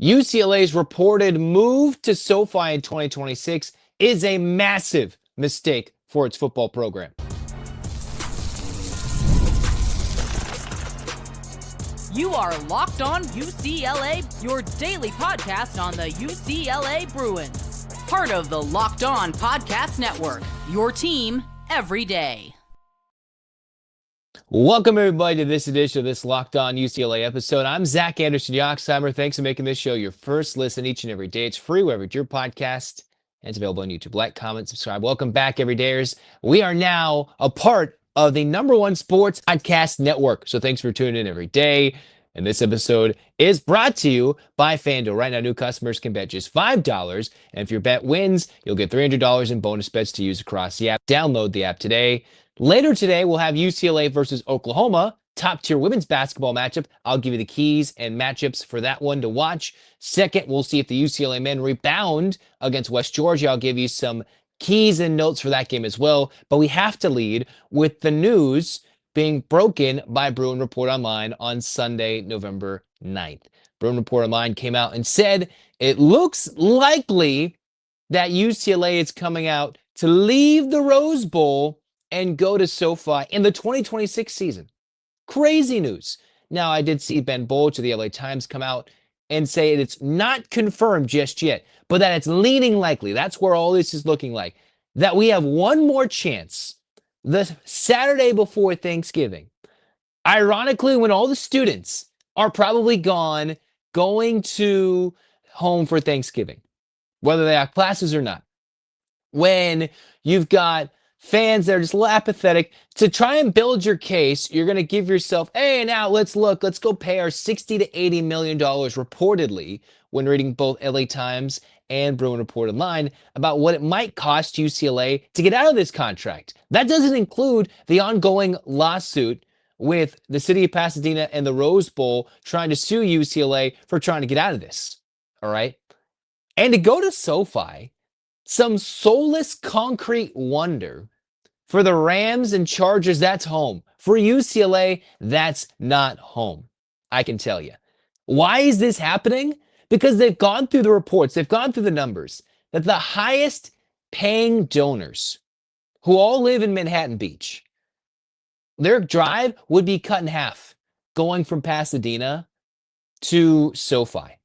UCLA's reported move to SoFi in 2026 is a massive mistake for its football program. You are Locked On UCLA, your daily podcast on the UCLA Bruins. Part of the Locked On Podcast Network, your team every day. Welcome, everybody, to this edition of this Locked On UCLA episode. I'm Zach Anderson-Yoxsimer. Thanks for making this show your first listen each and every day. It's free wherever it's your podcast, and it's available on YouTube. Like, comment, subscribe. Welcome back, everydayers. We are now a part of the #1 sports podcast network, so thanks for tuning in every day. And this episode is brought to you by FanDuel. Right now, new customers can bet just $5, and if your bet wins, you'll get $300 in bonus bets to use across the app. Download the app today. Later today, we'll have UCLA versus Oklahoma, top-tier women's basketball matchup. I'll give you the keys and matchups for that one to watch. Second, we'll see if the UCLA men rebound against West Georgia. I'll give you some keys and notes for that game as well. But we have to lead with the news being broken by Bruin Report Online on Sunday, November 9th. Bruin Report Online came out and said it looks likely that UCLA is coming out to leave the Rose Bowl and go to SoFi in the 2026 season. Crazy news. Now, I did see Ben Bolch of the LA Times come out and say it's not confirmed just yet, but that it's leaning likely. That's where all this is looking like. That we have one more chance the Saturday before Thanksgiving. Ironically, when all the students are probably gone, going to home for Thanksgiving, whether they have classes or not. When you've got fans that are just a little apathetic, to try and build your case, you're going to give yourself, hey, now let's go pay our $60 to $80 million reportedly, when reading both LA Times and Bruin Report Online, about what it might cost UCLA to get out of this contract. That doesn't include the ongoing lawsuit with the city of Pasadena and the Rose Bowl trying to sue UCLA for trying to get out of this. All right? And to go to SoFi, some soulless concrete wonder. For the Rams and Chargers, that's home. For UCLA, that's not home. I can tell you. Why is this happening? Because they've gone through the reports, they've gone through the numbers, that the highest paying donors, who all live in Manhattan Beach, their drive would be cut in half going from Pasadena to SoFi.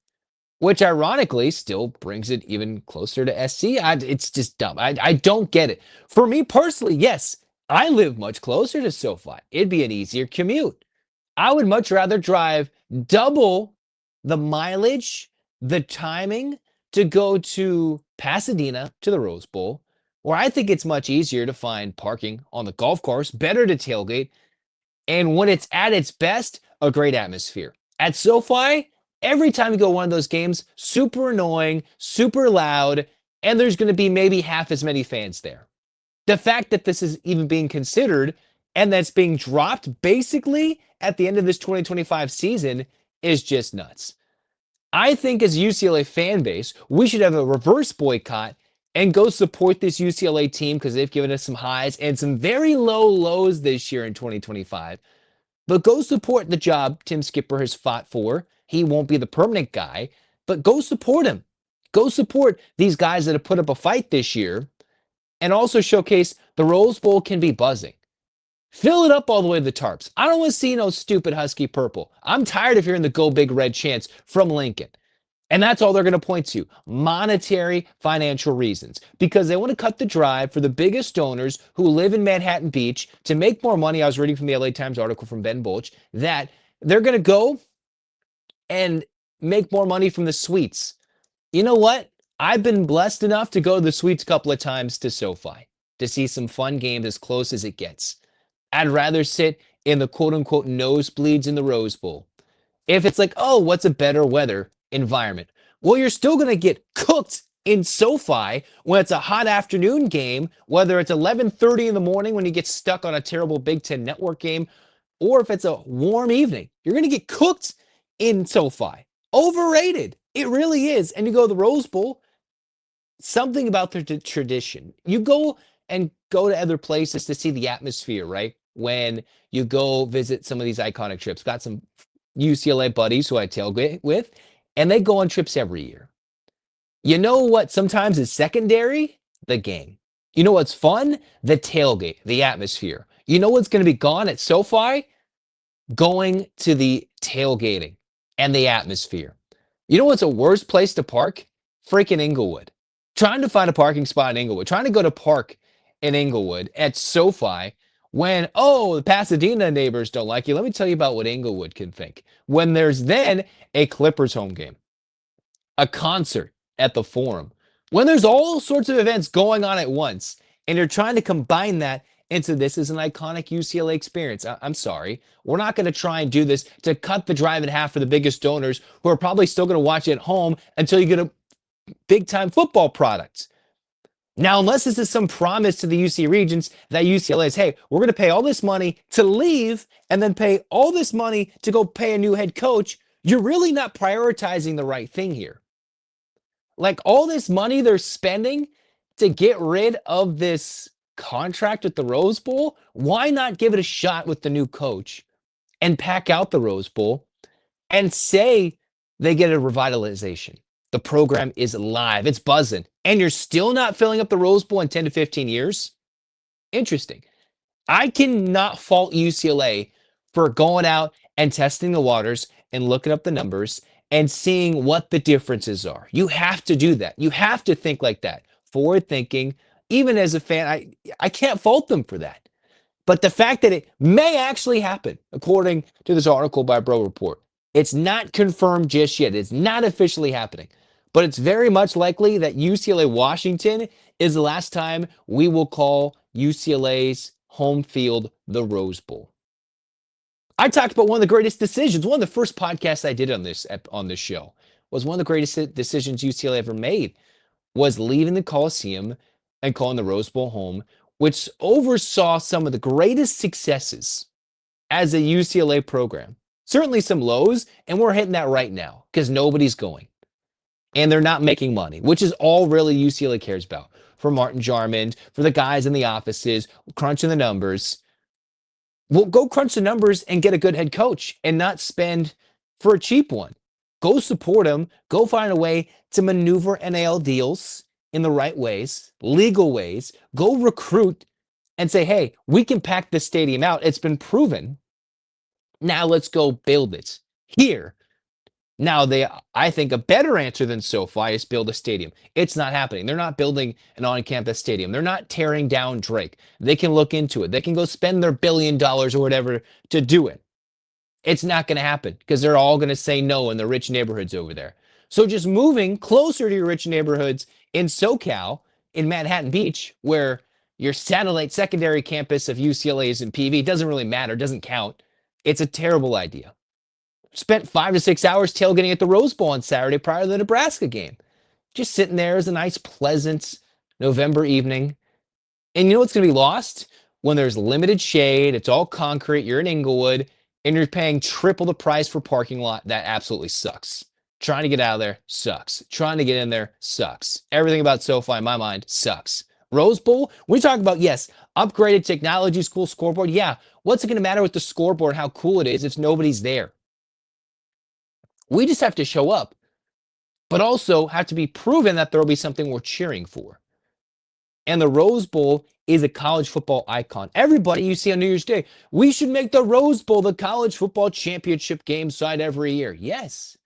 Which ironically still brings it even closer to SC. It's just dumb. I don't get it. For me personally, yes, I live much closer to SoFi. It'd be an easier commute. I would much rather drive double the mileage, the timing to go to Pasadena to the Rose Bowl, where I think it's much easier to find parking on the golf course, better to tailgate, and when it's at its best, a great atmosphere. At SoFi, every time you go to one of those games, super annoying, super loud, and there's going to be maybe half as many fans there. The fact that this is even being considered and that's being dropped basically at the end of this 2025 season is just nuts. I think as a UCLA fan base, we should have a reverse boycott and go support this UCLA team because they've given us some highs and some very low lows this year in 2025. But go support the job Tim Skipper has fought for. He won't be the permanent guy, but go support him. Go support these guys that have put up a fight this year and also showcase the Rose Bowl can be buzzing. Fill it up all the way to the tarps. I don't want to see no stupid Husky purple. I'm tired of hearing the Go Big Red chants from Lincoln. And that's all they're going to point to, monetary, financial reasons, because they want to cut the drive for the biggest donors who live in Manhattan Beach to make more money. I was reading from the LA Times article from Ben Bolch that they're going to go and make more money from the suites. You know what? I've been blessed enough to go to the suites a couple of times to SoFi to see some fun games as close as it gets. I'd rather sit in the quote-unquote nosebleeds in the Rose Bowl. If it's like, oh, what's a better weather environment? Well, you're still going to get cooked in SoFi when it's a hot afternoon game, whether it's 11:30 in the morning when you get stuck on a terrible Big Ten Network game, or if it's a warm evening. You're going to get cooked in SoFi. Overrated. It really is. And you go to the Rose Bowl, something about the tradition. You go to other places to see the atmosphere, right? When you go visit some of these iconic trips. Got some UCLA buddies who I tailgate with, and they go on trips every year. You know what sometimes is secondary? The game. You know what's fun? The tailgate, the atmosphere. You know what's going to be gone at SoFi? Going to the tailgating and the atmosphere. You know what's a worse place to park? Freaking Inglewood. Trying to find a parking spot in Inglewood. Trying to go to park in Inglewood at SoFi when, oh, the Pasadena neighbors don't like you. Let me tell you about what Inglewood can think. When there's then a Clippers home game, a concert at the Forum, when there's all sorts of events going on at once, and you're trying to combine that into this is an iconic UCLA experience. I'm sorry. We're not going to try and do this to cut the drive in half for the biggest donors who are probably still going to watch it at home until you get a big-time football product. Now, unless this is some promise to the UC Regents that UCLA is, hey, we're going to pay all this money to leave and then pay all this money to go pay a new head coach, you're really not prioritizing the right thing here. Like all this money they're spending to get rid of this contract with the Rose Bowl, why not give it a shot with the new coach and pack out the Rose Bowl and say they get a revitalization? The program is live, it's buzzing, and you're still not filling up the Rose Bowl in 10 to 15 years? Interesting. I cannot fault UCLA for going out and testing the waters and looking up the numbers and seeing what the differences are. You have to do that. You have to think like that. Forward thinking. Even as a fan, I can't fault them for that. But the fact that it may actually happen, according to this article by Bruin Report, it's not confirmed just yet. It's not officially happening. But it's very much likely that UCLA-Washington is the last time we will call UCLA's home field the Rose Bowl. I talked about one of the greatest decisions. One of the first podcasts I did on this show was one of the greatest decisions UCLA ever made was leaving the Coliseum and calling the Rose Bowl home, which oversaw some of the greatest successes as a UCLA program. Certainly some lows, and we're hitting that right now because nobody's going. And they're not making money, which is all really UCLA cares about. For Martin Jarmond, for the guys in the offices, crunching the numbers. Well, go crunch the numbers and get a good head coach and not spend for a cheap one. Go support him. Go find a way to maneuver NIL deals in the right ways, legal ways. Go recruit and say, hey, we can pack this stadium out. It's been proven. Now let's go build it here. Now, I think a better answer than SoFi is build a stadium. It's not happening. They're not building an on-campus stadium. They're not tearing down Drake. They can look into it. They can go spend their $1 billion or whatever to do it. It's not going to happen because they're all going to say no in the rich neighborhoods over there. So just moving closer to your rich neighborhoods in SoCal, in Manhattan Beach, where your satellite secondary campus of UCLA is in PV, doesn't really matter, doesn't count. It's a terrible idea. Spent 5 to 6 hours tailgating at the Rose Bowl on Saturday prior to the Nebraska game. Just sitting there as a nice, pleasant November evening. And you know what's going to be lost? When there's limited shade, it's all concrete, you're in Inglewood, and you're paying triple the price for parking lot. That absolutely sucks. Trying to get out of there sucks. Trying to get in there sucks. Everything about SoFi, in my mind, sucks. Rose Bowl, we talk about, yes, upgraded technology, cool scoreboard. Yeah, what's it going to matter with the scoreboard, how cool it is if nobody's there? We just have to show up, but also have to be proven that there will be something we're cheering for. And the Rose Bowl is a college football icon. Everybody you see on New Year's Day, we should make the Rose Bowl the college football championship game side every year. Yes.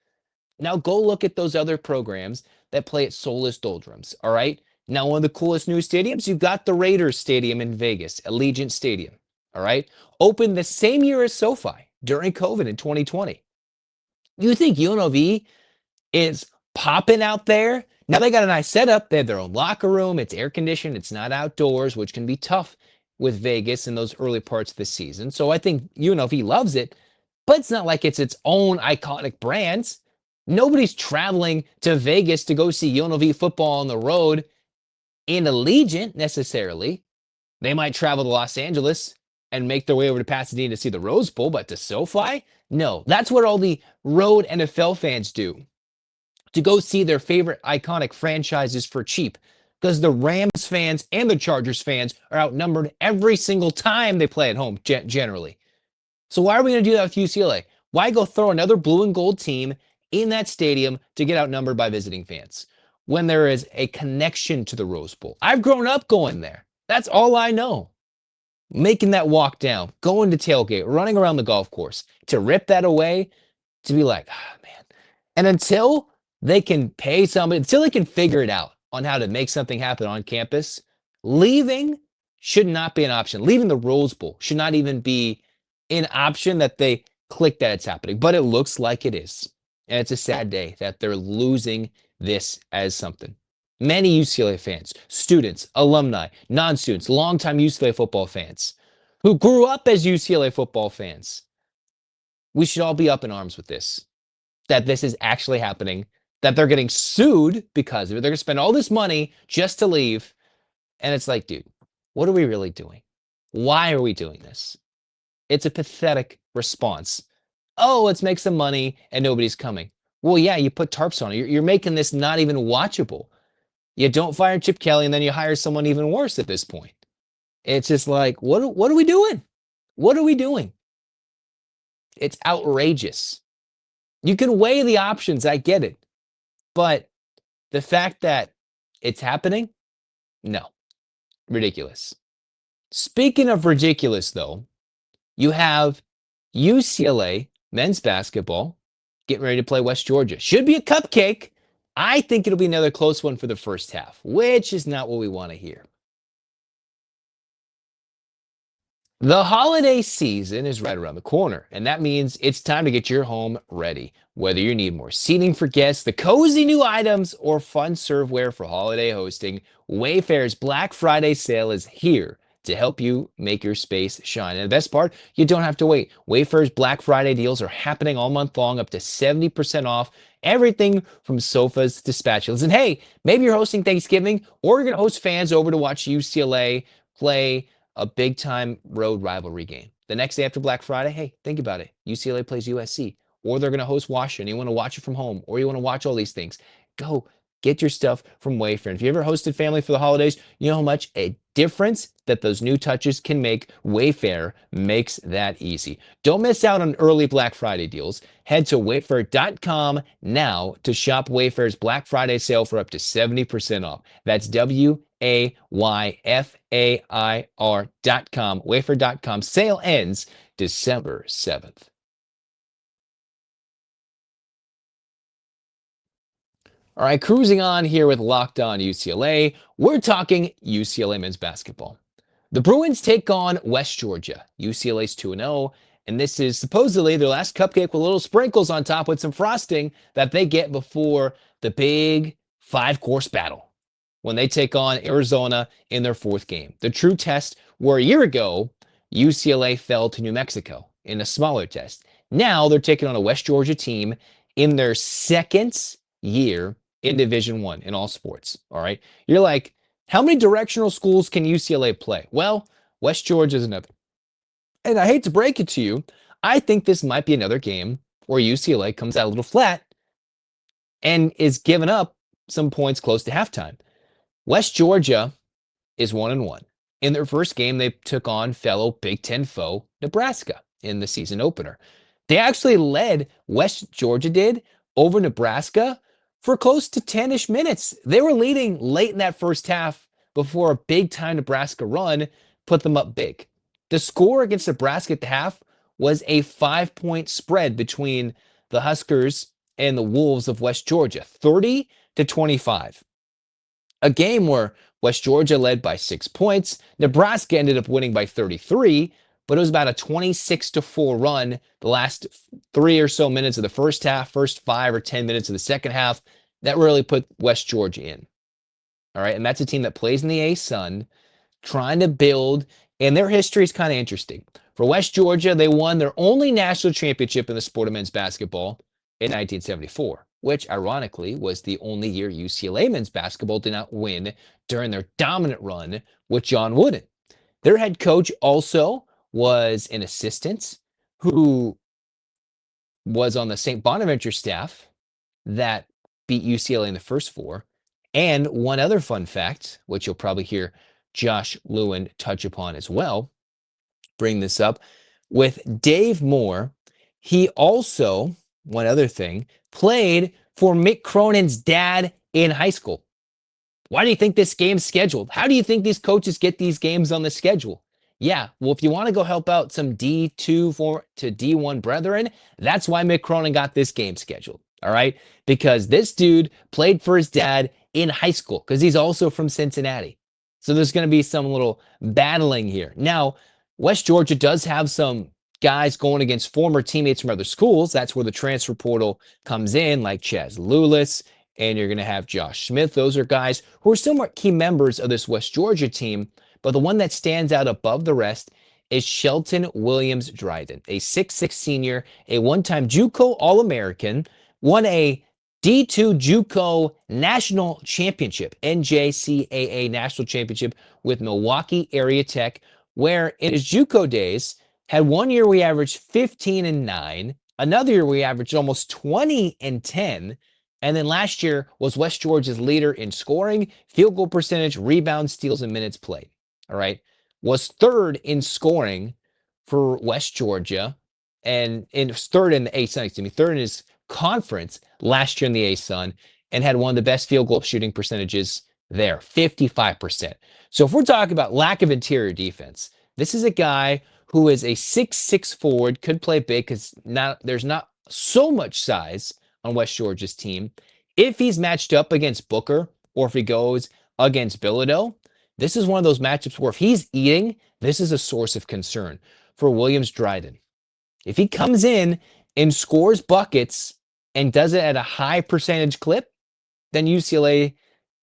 Now go look at those other programs that play at soulless doldrums, all right? Now one of the coolest new stadiums, you've got the Raiders Stadium in Vegas, Allegiant Stadium, all right? Opened the same year as SoFi during COVID in 2020. You think UNLV is popping out there? Now they got a nice setup. They have their own locker room. It's air conditioned. It's not outdoors, which can be tough with Vegas in those early parts of the season. So I think UNLV loves it, but it's not like it's its own iconic brand. Nobody's traveling to Vegas to go see UNLV football on the road in Allegiant necessarily. They might travel to Los Angeles and make their way over to Pasadena to see the Rose Bowl, but to SoFi? No, that's what all the road NFL fans do, to go see their favorite iconic franchises for cheap, because the Rams fans and the Chargers fans are outnumbered every single time they play at home, generally. So why are we going to do that with UCLA? Why go throw another blue and gold team in that stadium to get outnumbered by visiting fans when there is a connection to the Rose Bowl. I've grown up going there. That's all I know. Making that walk down, going to tailgate, running around the golf course, to rip that away, to be like, ah, man. And until they can pay somebody, until they can figure it out on how to make something happen on campus, leaving should not be an option. Leaving the Rose Bowl should not even be an option that they click that it's happening. But it looks like it is. And it's a sad day that they're losing this as something. Many UCLA fans, students, alumni, non-students, longtime UCLA football fans who grew up as UCLA football fans, we should all be up in arms with this, that this is actually happening, that they're getting sued because of it. They're going to spend all this money just to leave. And it's like, dude, what are we really doing? Why are we doing this? It's a pathetic response. Oh, let's make some money and nobody's coming. Well, yeah, you put tarps on it. You're making this not even watchable. You don't fire Chip Kelly and then you hire someone even worse at this point. It's just like, what are we doing? What are we doing? It's outrageous. You can weigh the options, I get it. But the fact that it's happening, no. Ridiculous. Speaking of ridiculous, though, you have UCLA men's basketball getting ready to play West Georgia. Should be a cupcake. I think it'll be another close one for the first half, which is not what we want to hear. The holiday season is right around the corner, and that means it's time to get your home ready. Whether you need more seating for guests, the cozy new items, or fun serveware for holiday hosting, Wayfair's Black Friday sale is here to help you make your space shine. And the best part, you don't have to wait. Wayfair's Black Friday deals are happening all month long, up to 70% off everything from sofas to spatulas. And hey, maybe you're hosting Thanksgiving or you're going to host fans over to watch UCLA play a big-time road rivalry game. The next day after Black Friday, hey, think about it. UCLA plays USC, or they're going to host Washington. You want to watch it from home, or you want to watch all these things. Go get your stuff from Wayfair. And if you ever hosted family for the holidays, you know how much a difference that those new touches can make. Wayfair makes that easy. Don't miss out on early Black Friday deals. Head to wayfair.com now to shop Wayfair's Black Friday sale for up to 70% off. That's WAYFAIR.com. Wayfair.com. Sale ends December 7th. All right, cruising on here with Locked On UCLA. We're talking UCLA men's basketball. The Bruins take on West Georgia. UCLA's 2-0, and this is supposedly their last cupcake with little sprinkles on top with some frosting that they get before the big 5-course battle when they take on Arizona in their 4th game. The true test where a year ago, UCLA fell to New Mexico in a smaller test. Now they're taking on a West Georgia team in their 2nd year in Division I in all sports. All right. You're like, how many directional schools can UCLA play? Well, West Georgia is another. And I hate to break it to you, I think this might be another game where UCLA comes out a little flat and is giving up some points close to halftime. West Georgia is 1-1. In their first game, they took on fellow Big Ten foe Nebraska in the season opener. They actually led, West Georgia did, over Nebraska for close to 10-ish minutes. They were leading late in that first half before a big-time Nebraska run put them up big. The score against Nebraska at the half was a 5-point spread between the Huskers and the Wolves of West Georgia, 30-25. A game where West Georgia led by 6 points. Nebraska ended up winning by 33, but it was about a 26-4 run the last 3 or so minutes of the first half, first 5 or 10 minutes of the second half. That really put West Georgia in. All right, and that's a team that plays in the A-Sun, trying to build, and their history is kind of interesting. For West Georgia, they won their only national championship in the sport of men's basketball in 1974, which ironically was the only year UCLA men's basketball did not win during their dominant run with John Wooden. Their head coach also was an assistant who was on the St. Bonaventure staff that beat UCLA in the first 4. And one other fun fact, which you'll probably hear Josh Lewin touch upon as well, bring this up, with Dave Moore, he also, one other thing, played for Mick Cronin's dad in high school. Why do you think this game's scheduled? How do you think these coaches get these games on the schedule? Yeah, well, if you want to go help out some D2 to D1 brethren, that's why Mick Cronin got this game scheduled. All right, because this dude played for his dad in high school because he's also from Cincinnati. So there's going to be some little battling here. Now, West Georgia does have some guys going against former teammates from other schools. That's where the transfer portal comes in, like Chaz Lulis, and you're going to have Josh Smith. Those are guys who are still key members of this West Georgia team, but the one that stands out above the rest is Shelton Williams-Dryden, a 6'6 senior, a one-time JUCO All-American, won a D2 JUCO National Championship, NJCAA National Championship with Milwaukee Area Tech, where in his JUCO days, had 1 year we averaged 15-9, another year we averaged almost 20-10, and then last year was West Georgia's leader in scoring, field goal percentage, rebounds, steals, and minutes played. All right. Was third in scoring for West Georgia and third in the ASUN, third in his conference last year in the ASUN, and had one of the best field goal shooting percentages there, 55%. So if we're talking about lack of interior defense, this is a guy who is a 6'6 forward, could play big because there's not so much size on West Georgia's team. If he's matched up against Booker or if he goes against Bilodeau, this is one of those matchups where if he's eating, this is a source of concern for Williams-Dryden. If he comes in and scores buckets and does it at a high percentage clip, then UCLA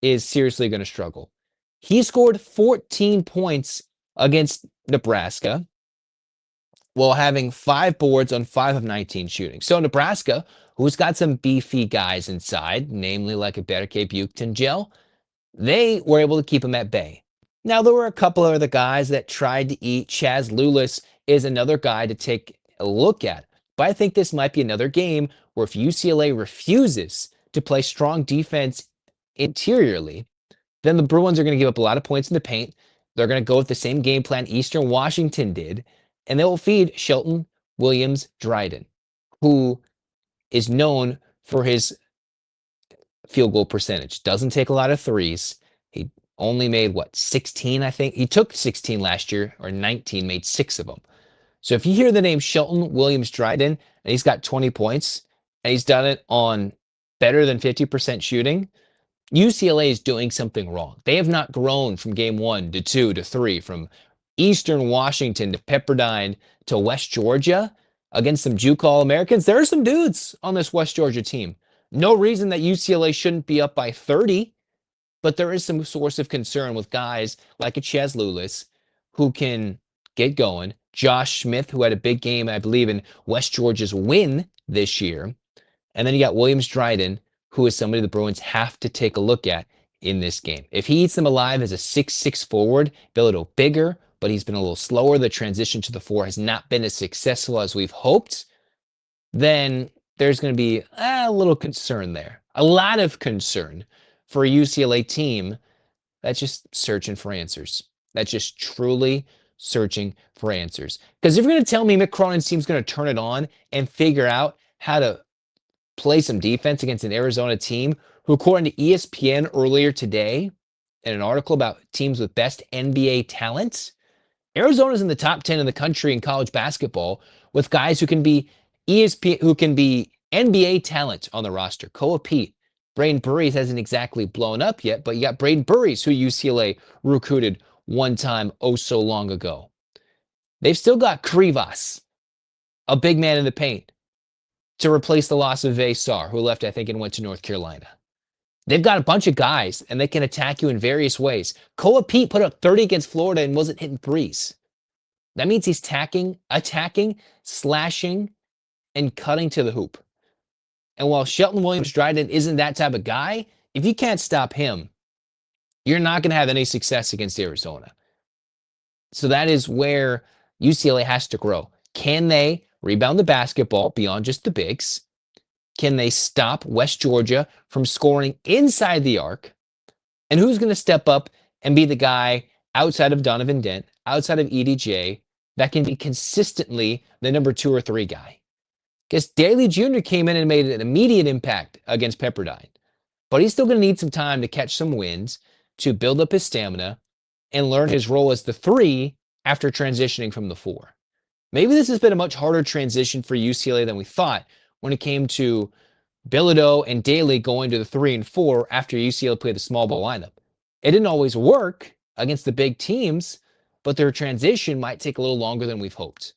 is seriously going to struggle. He scored 14 points against Nebraska while having 5 boards on 5 of 19 shooting. So Nebraska, who's got some beefy guys inside, namely like a Berke Buchton gel, they were able to keep him at bay. Now, there were a couple of other guys that tried to eat. Chaz Lulis is another guy to take a look at. But I think this might be another game where if UCLA refuses to play strong defense interiorly, then the Bruins are going to give up a lot of points in the paint. They're going to go with the same game plan Eastern Washington did, and they will feed Shelton Williams-Dryden, who is known for his field goal percentage. Doesn't take a lot of threes. He only made, 16, I think? He took 16 last year, or 19, made 6 of them. So if you hear the name Shelton Williams-Dryden, and he's got 20 points, and he's done it on better than 50% shooting, UCLA is doing something wrong. They have not grown from game 1 to 2 to 3, from Eastern Washington to Pepperdine to West Georgia against some JUCO All-Americans. There are some dudes on this West Georgia team. No reason that UCLA shouldn't be up by 30, but there is some source of concern with guys like a Chaz Lulis who can get going. Josh Smith, who had a big game, I believe, in West Georgia's win this year. And then you got Williams-Dryden, who is somebody the Bruins have to take a look at in this game. If he eats them alive as a 6'6 forward, Bilodeau bigger, but he's been a little slower. The transition to the 4 has not been as successful as we've hoped. Then there's going to be a little concern there. A lot of concern for a UCLA team that's just searching for answers. That's just truly searching for answers. Because if you're going to tell me Mick Cronin's team's going to turn it on and figure out how to play some defense against an Arizona team who, according to ESPN earlier today, in an article about teams with best NBA talent, Arizona's in the top 10 in the country in college basketball with guys who can be NBA talent on the roster. Koa Pete, Braden Burries hasn't exactly blown up yet, but you got Braden Burries, who UCLA recruited one time oh so long ago. They've still got Krivas, a big man in the paint, to replace the loss of Vesar, who left, I think, and went to North Carolina. They've got a bunch of guys, and they can attack you in various ways. Koa Pete put up 30 against Florida and wasn't hitting threes. That means he's attacking, slashing, and cutting to the hoop. And while Shelton Williams-Dryden isn't that type of guy, if you can't stop him, you're not going to have any success against Arizona. So that is where UCLA has to grow. Can they rebound the basketball beyond just the bigs? Can they stop West Georgia from scoring inside the arc? And who's going to step up and be the guy outside of Donovan Dent, outside of EDJ, that can be consistently the number 2 or 3 guy? Because Daly Jr. came in and made an immediate impact against Pepperdine. But he's still going to need some time to catch some wins, to build up his stamina, and learn his role as the 3 after transitioning from the 4. Maybe this has been a much harder transition for UCLA than we thought when it came to Bilodeau and Daly going to the 3 and 4 after UCLA played the small ball lineup. It didn't always work against the big teams, but their transition might take a little longer than we've hoped.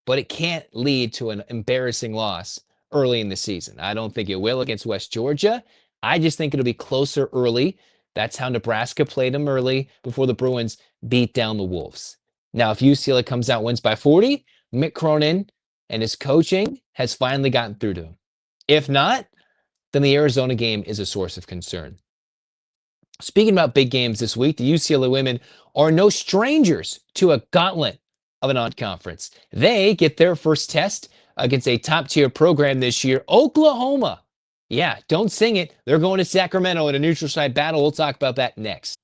But it can't lead to an embarrassing loss early in the season. I don't think it will against West Georgia. I just think it'll be closer early. That's how Nebraska played them early before the Bruins beat down the Wolves. Now, if UCLA comes out wins by 40, Mick Cronin and his coaching has finally gotten through to him. If not, then the Arizona game is a source of concern. Speaking about big games this week, the UCLA women are no strangers to a gauntlet of a non-conference. They get their first test against a top-tier program this year, Oklahoma. Yeah, don't sing it. They're going to Sacramento in a neutral site battle. We'll talk about that next.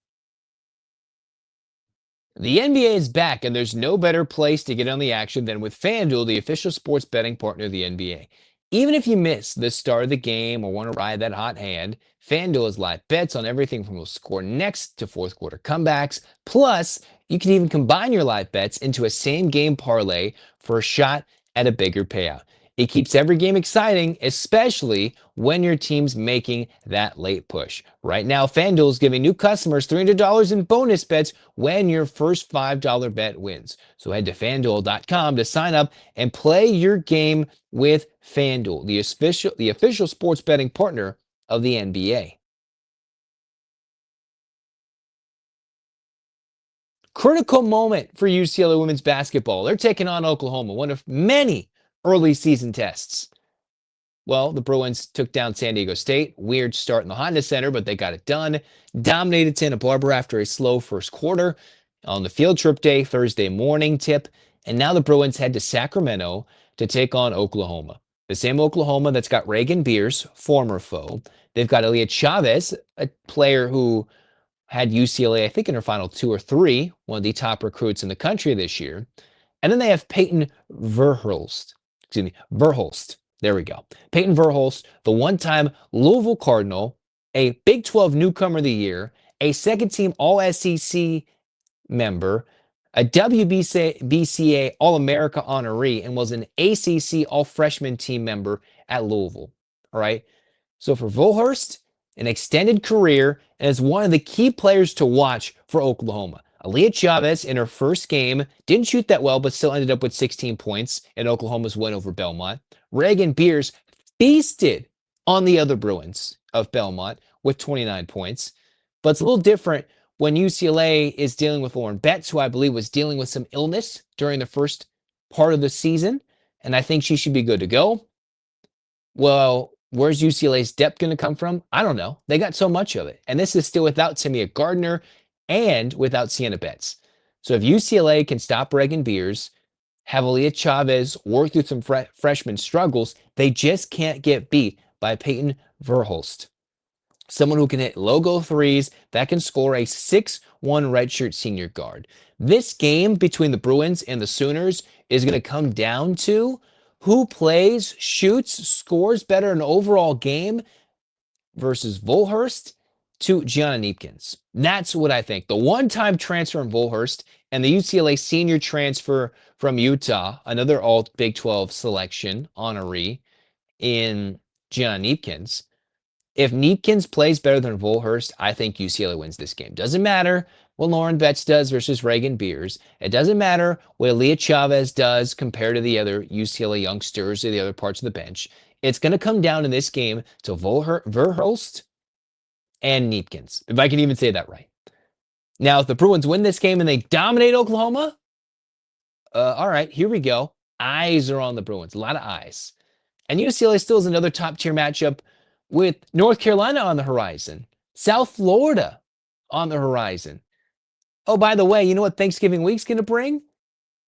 The NBA is back, and there's no better place to get on the action than with FanDuel, the official sports betting partner of the NBA. Even if you miss the start of the game or want to ride that hot hand, FanDuel has live bets on everything from who'll score next to fourth quarter comebacks. Plus, you can even combine your live bets into a same game parlay for a shot at a bigger payout. It keeps every game exciting, especially when your team's making that late push. Right now, FanDuel is giving new customers $300 in bonus bets when your first $5 bet wins. So head to FanDuel.com to sign up and play your game with FanDuel, the official sports betting partner of the NBA. Critical moment for UCLA women's basketball. They're taking on Oklahoma, one of many early season tests. Well, the Bruins took down San Diego State. Weird start in the Honda Center, but they got it done. Dominated Santa Barbara after a slow first quarter on the field trip day, Thursday morning tip. And now the Bruins head to Sacramento to take on Oklahoma. The same Oklahoma that's got Reagan Beers, former foe. They've got Aaliyah Chavez, a player who had UCLA, I think, in her final 2 or 3, one of the top recruits in the country this year. And then they have Payton Verhulst. There we go. Payton Verhulst, the one-time Louisville Cardinal, a Big 12 Newcomer of the Year, a second-team All-SEC member, a WBCA All-America honoree, and was an ACC All-Freshman team member at Louisville. All right? So for Verhulst, an extended career, and is one of the key players to watch for Oklahoma. Aaliyah Chavez in her first game didn't shoot that well, but still ended up with 16 points in Oklahoma's win over Belmont. Reagan Beers feasted on the other Bruins of Belmont with 29 points. But it's a little different when UCLA is dealing with Lauren Betts, who I believe was dealing with some illness during the first part of the season, and I think she should be good to go. Well, where's UCLA's depth going to come from? I don't know. They got so much of it. And this is still without Tamia Gardner and without Sienna Betts. So if UCLA can stop Reagan Beers, have Aaliyah Chavez work through some freshman struggles, they just can't get beat by Payton Verhulst. Someone who can hit logo threes, that can score a 6'1" redshirt senior guard. This game between the Bruins and the Sooners is going to come down to who plays, shoots, scores better in an overall game versus Verhulst to Gianna Kneepkens. That's what I think. The one-time transfer in Verhulst and the UCLA senior transfer from Utah, another all Big 12 selection honoree in Gianna Kneepkens. If Kneepkens plays better than Verhulst, I think UCLA wins this game. Doesn't matter what Lauren Betts does versus Reagan Beers. It doesn't matter what Aaliyah Chavez does compared to the other UCLA youngsters or the other parts of the bench. It's going to come down in this game to Verhulst and Kneepkens, if I can even say that right. Now, if the Bruins win this game and they dominate Oklahoma, all right, here we go. Eyes are on the Bruins, a lot of eyes. And UCLA still is another top-tier matchup with North Carolina on the horizon, South Florida on the horizon. Oh, by the way, you know what Thanksgiving week's going to bring?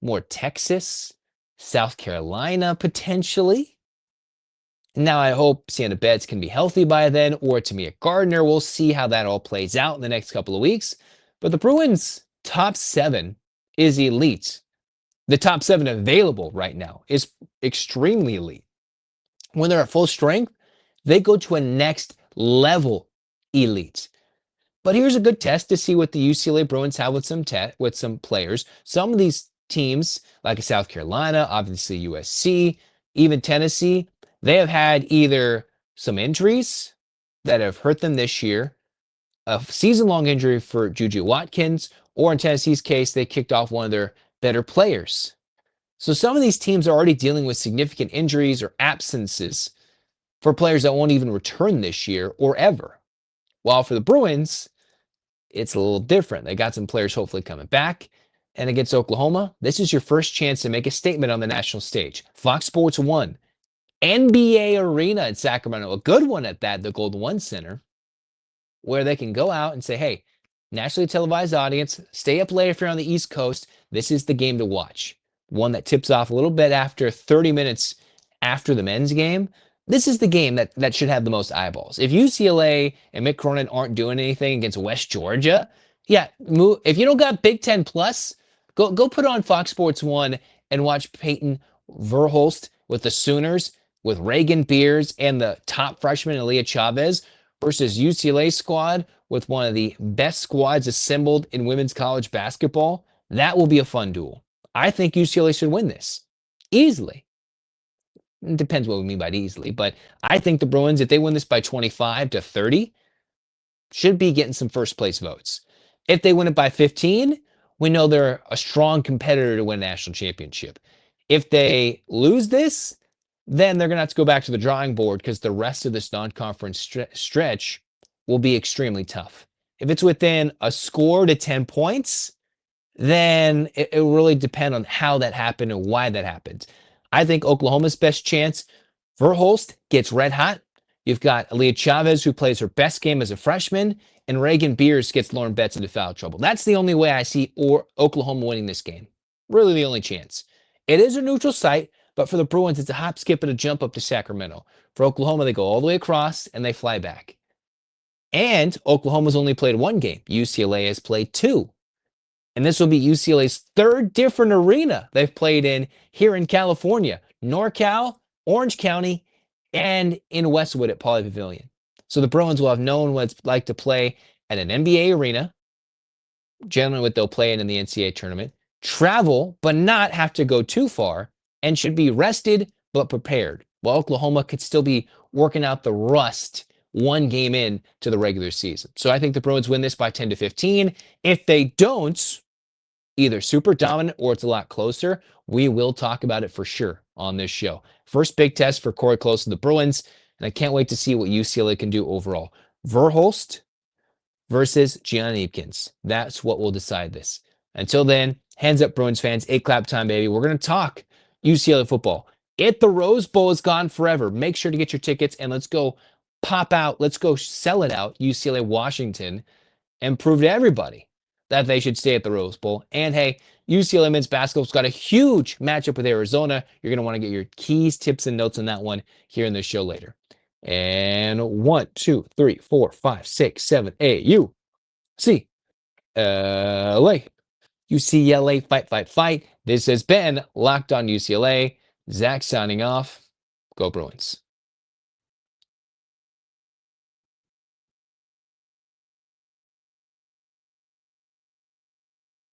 More Texas, South Carolina, potentially. Now, I hope Sienna Betts can be healthy by then, or Tamia Gardner. We'll see how that all plays out in the next couple of weeks. But the Bruins' top 7 is elite. The top 7 available right now is extremely elite. When they're at full strength, they go to a next level elite. But here's a good test to see what the UCLA Bruins have with some players. Some of these teams, like South Carolina, obviously USC, even Tennessee, they have had either some injuries that have hurt them this year, a season-long injury for Juju Watkins, or in Tennessee's case, they kicked off one of their better players. So some of these teams are already dealing with significant injuries or absences for players that won't even return this year or ever. While for the Bruins, it's a little different. They got some players hopefully coming back. And against Oklahoma, this is your first chance to make a statement on the national stage. Fox Sports 1, NBA Arena in Sacramento, a good one at that, the Golden One Center, where they can go out and say, hey, nationally televised audience, stay up late if you're on the East Coast. This is the game to watch. One that tips off a little bit after 30 minutes after the men's game. This is the game that should have the most eyeballs. If UCLA and Mick Cronin aren't doing anything against West Georgia, yeah, if you don't got Big Ten Plus, go put on Fox Sports 1 and watch Payton Verhulst with the Sooners, with Reagan Beers and the top freshman Aaliyah Chavez versus UCLA squad with one of the best squads assembled in women's college basketball. That will be a fun duel. I think UCLA should win this easily. It depends what we mean by easily, but I think the Bruins, if they win this by 25-30, should be getting some first place votes. If they win it by 15, we know they're a strong competitor to win a national championship. If they lose this, then they're going to have to go back to the drawing board because the rest of this non-conference stretch will be extremely tough. If it's within a score to 10 points, then it will really depend on how that happened and why that happened. I think Oklahoma's best chance, Verhulst gets red hot. You've got Aaliyah Chavez, who plays her best game as a freshman, and Reagan Beers gets Lauren Betts into foul trouble. That's the only way I see Oklahoma winning this game. Really the only chance. It is a neutral site, but for the Bruins, it's a hop, skip, and a jump up to Sacramento. For Oklahoma, they go all the way across, and they fly back. And Oklahoma's only played one game. UCLA has played 2. And this will be UCLA's 3rd different arena they've played in here in California. NorCal, Orange County, and in Westwood at Pauley Pavilion. So the Bruins will have known what it's like to play at an NBA arena, generally what they'll play in the NCAA tournament, travel but not have to go too far, and should be rested but prepared. While Oklahoma could still be working out the rust one game in to the regular season. So I think the Bruins win this by 10-15. If they don't, either super dominant or it's a lot closer, we will talk about it for sure on this show. First big test for Corey Close of the Bruins, and I can't wait to see what UCLA can do overall. Verhulst versus Gianna Kneepkens. That's what will decide this. Until then, hands up Bruins fans, 8 clap time, baby. We're going to talk UCLA football. The Rose Bowl is gone forever. Make sure to get your tickets and let's go pop out. Let's go sell it out, UCLA Washington, and prove to everybody that they should stay at the Rose Bowl. And hey, UCLA men's basketball's got a huge matchup with Arizona. You're going to want to get your keys, tips, and notes on that one here in this show later. And 1, 2, 3, 4, 5, 6, 7, 8, UCLA. UCLA, fight, fight, fight. This has been Locked on UCLA. Zach signing off. Go Bruins.